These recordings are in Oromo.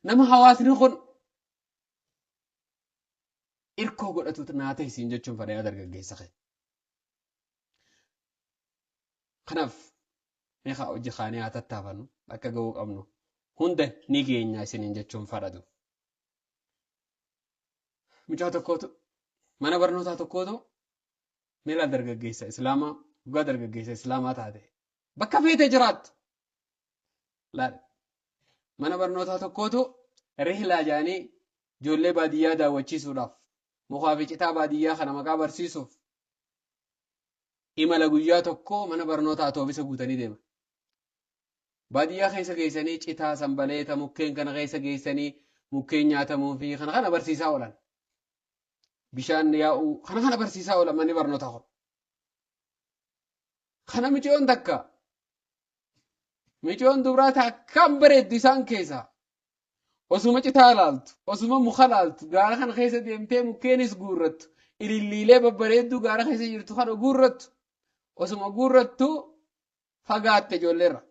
nama hawaasni kun irkoo godhatuutu naa ta'e siin jechuun fadhaa dargaggeessa kee. Kanaaf meeqa hojii kaanii haa tattaafannu akka ga'uu qabnu hunda ni geenya isiniin jechuun fadhatu. Mucaa tokkootu mana barnootaa tokkootu miila dargaggeessa islaamaa dhugaa dargaggeessa islaamaa taate bakka feete jiraattu. Laal mana barnootaa tokkootu rihlaa jaanii ijoollee baadiyyaa daawwachiisuudhaaf mukaa fi citaa baadiyyaa kana maqaa barsiisuuf imala guyyaa tokko mana barnootaa atoobisa guutanii deeman. Baadiyyaa keessa geessanii citaa sanbaleeta mukkeen kana keessa geessanii mukkeen nyaatamuu fi kana barsiisaa oolan. Bishaan yaa'uu kana barsiisaa oolan manni barnootaa kun. Kana micoon takka micoon dubaraa akkam bareeddu isaan keessaa osuma citaa laaltu osuma muka laaltu gaara kana keessa deemtee mukkeenis guurrattu ililliilee babbareeddu gaara keessa jirtu kana guurrattu osuma guurrattu fagaatte ijoolleerra.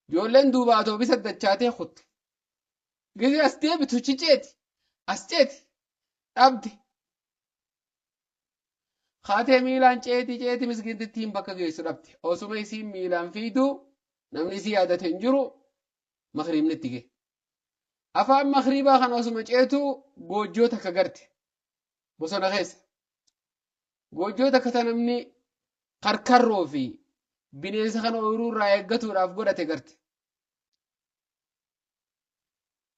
Ijoolleen duuba atoobisa dachaatee kutte. Gizee as deebitu ciceeti as ceeti dhabde. Kaatee miilaan ceeti misgintittiin bakka geessu dhabde. Osuma isiin miilaan fiituu namni isii yaadate hin jiru maghriibni itti ga'e. Afaan maghriibaa kana osuma ceetu goojjoo takka garte bosona keessa. Goojjoo takka ta namni karkarroo fi bineensa kana ooyiruu irraa eeggatuudhaaf godhate garte.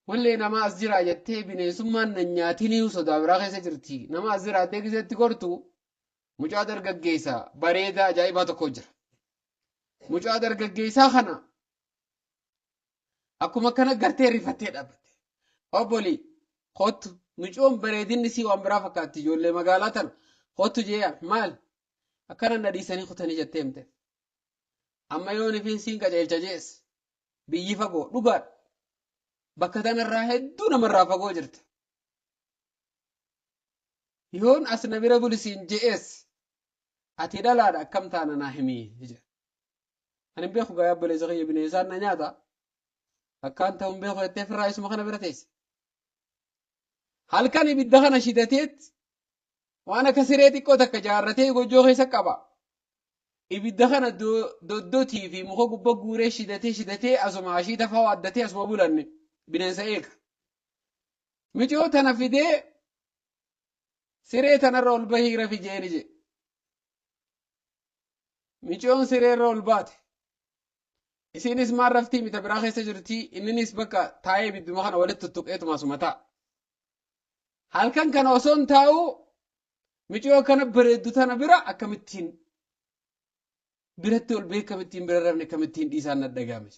Wallee nama as jira jettee bineensummaan nan nyaatinii sodaa biraa keessa jirti. Nama as jiraattee gizeetti gortu mucaa dargaggeessaa bareedaa ajaa'ibaa tokko jira. Mucaa dargaggeessaa kana akkuma kana gartee rifattee dhaabatte. Obboli kottu mucoon bareedinni sii waan biraa fakkaatti ijoollee magaalaa tana kottu jeeya maal akkana nadhiisanii kutanii jettee himte. Amma yoon ifiin siin qajeelcha jees biyyi fagoo dhugaadha. Bakka tanarraa hedduu namarraa fagoo jirta. Yoon as na bira bulisiin je'ees ati dhalaadha akkam taana naa himii jedha. Ani beeku gaa obboleessa kiyya bineensaan na nyaata. Akkaan ta'uun beeku jettee firraa isuma kana bira teesse. Halkan ibidda kana shidateet waan akka siree xiqqoo takka jaarratee goojjoo keessa qaba. Ibidda kana doddotii fi muka gubba guuree shidatee asuma ashii tafaa waaddatee asuma bulanne bineensa eega. Micoo tana fidee siree tanarra ol bahii rafi jeeni je. Micoon sireerra ol baate. Isinis maan raftii mita biraa keessa jirti inninis bakka taa'ee ibidduma kana walitti tuttuqeetuma asuma ta'a. Halkan kana osoon taa'u micoo kana bareeddu tana bira akkamittiin biratti ol bahee akkamittiin bira rafne akkamittiin dhiisaan nadhagaame.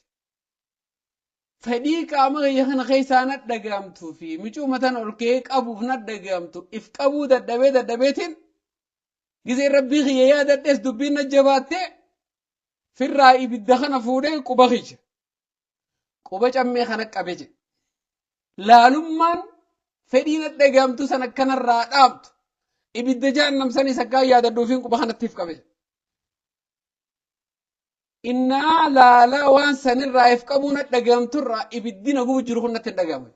Fedhii qaama kiyya kana keessaa nadhagaamtuu fi micoo matan ol ka'ee qabuuf nadhagaamtu if qabuu dadhabeetiin gizee rabbii kiyya yaadadhees dubbiin na jabaattee firraa ibidda kana fuudhee quba kiyya. Quba cammee kana qabe jedhe. Laalummaan fedhii nadhagaamtuu sana kanarraa dhaabtu ibidda jahannamsanii sakkaa yaadadhuufiin quba kanattiif qabe jedhe. Innaa laalaa waan sanirraa if qabuu nadhagaamturraa ibiddi na gubu jiru kun natti hin dhagahamu.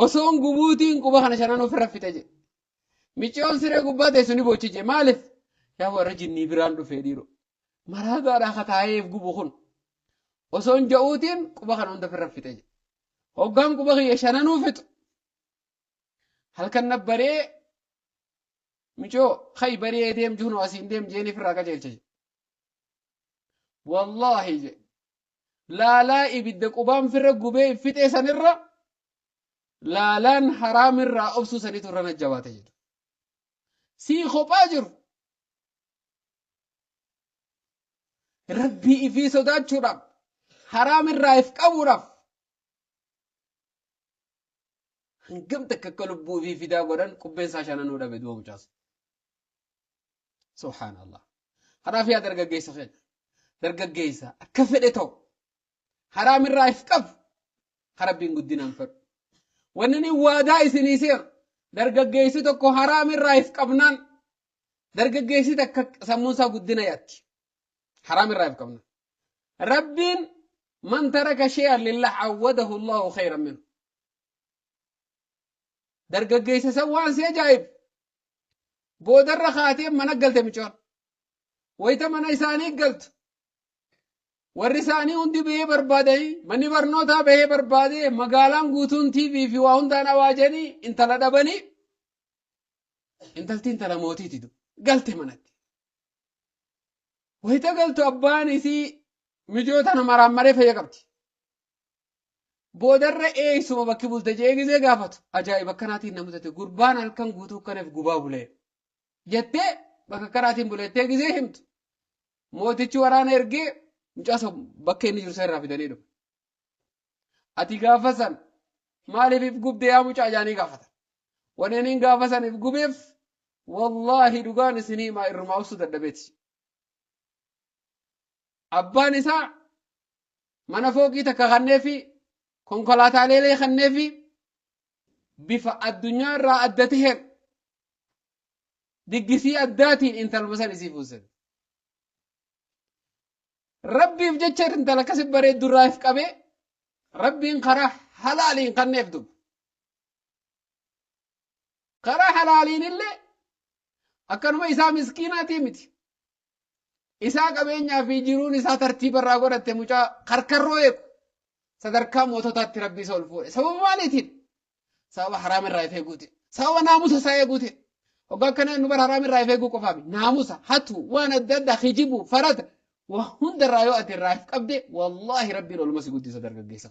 Osoon gubuutiin quba kana shanan ofirra fite jedhe. Micoon siree gubbaa teessu ni boochi jedhe maaliif? Yaa warra jinnii biraan dhufee dhiiroo. Maraagaadhaa kataayeef gubu kun. Osoon ja'uutiin quba kana hunda ofirra fite jedhe. Hoggaan quba kiyya shananuu fixu. Halkan nabbaree micoo kay baree deem juunoo asiin deem jeeniif irraa qajeelcha jedhe. Wallaahi jedhe. Laalaa ibidda qubaan firra gubee fixee sanirra laalaan haraamirraa obsuu saniitu irra najjabaate jedhu. Sii kophaa jiru. Rabbii ifii sodaachuudhaaf haraamirraa if qabuudhaaf hangam takka akka lubbuu ifii fidaa godhan qubbeensaa shananuu dhabe du'a mucaas. Subhaanallah. Kanaaf yaa dargaggeessa keenya. Dargaggeessa akka fedhe ta'u haraamirraa if qabu harabbiin guddinaan fedhu. Wanni ni waadaa isinii seeru dargaggeessi tokko haraamirraa if qabnaan dargaggeessi takka sammuunsaa guddina yaatti. Haraamirraa if qabnaan. Rabbiin من ترك شيئا لله عوده الله خيرا منه درجة سوان سيجايب بودر خاتم من قلت مجون ويتا من إساني قلت والرساني هندي به بربادي مني برنوتا به بربادي مقالان قوتون في واهندان واجني انت لدبني انت لتين تلا موتي تدو قلت منت ويتا قلت أباني سي مجوتنا مرامري فيا قبتي بودر ايه سوما بكي بولتا جيغي زي غافت اجايب كناتي نمتت قربان الكن قوتو كنف قبابولي جتة بكا كراتين بولتي غيزي همت موتيچ وران ارغي مجاسو بكي نجر سير رافدني دو اتي غافسن مالي بيف قب ديا مجا جاني غافت ونينين غافسن بيف قبيف والله دوغان سني ما ارماوسو ددبيت ابان اسا من فوقي تكغني في كونكولاتا ليلي خني في بف الدنيا را ادته دقسي اداتين انت المسان يسيفوسن ربي بجچر انت لكسب بريد درايف قبي ربي انقرا حلالين قنف دب قرا حلالين اللي اكنما إسا مسكيناتي متي إسا قبينيا في جيرون إسا ترتيب الراغورة مجا قرقرو يكو صدركا موتوتات ربي سولفو سبب مالتين سبب حرام الرائفة قوتي سبب ناموسا سايا قوتي وقا كان نبر حرام الرائفة قوكو فامي ناموسا حتو وانا الدد خجيبو فرد وهند الرايوات الرائف قبدي والله ربي لولمسي قوتي صدرك قيسا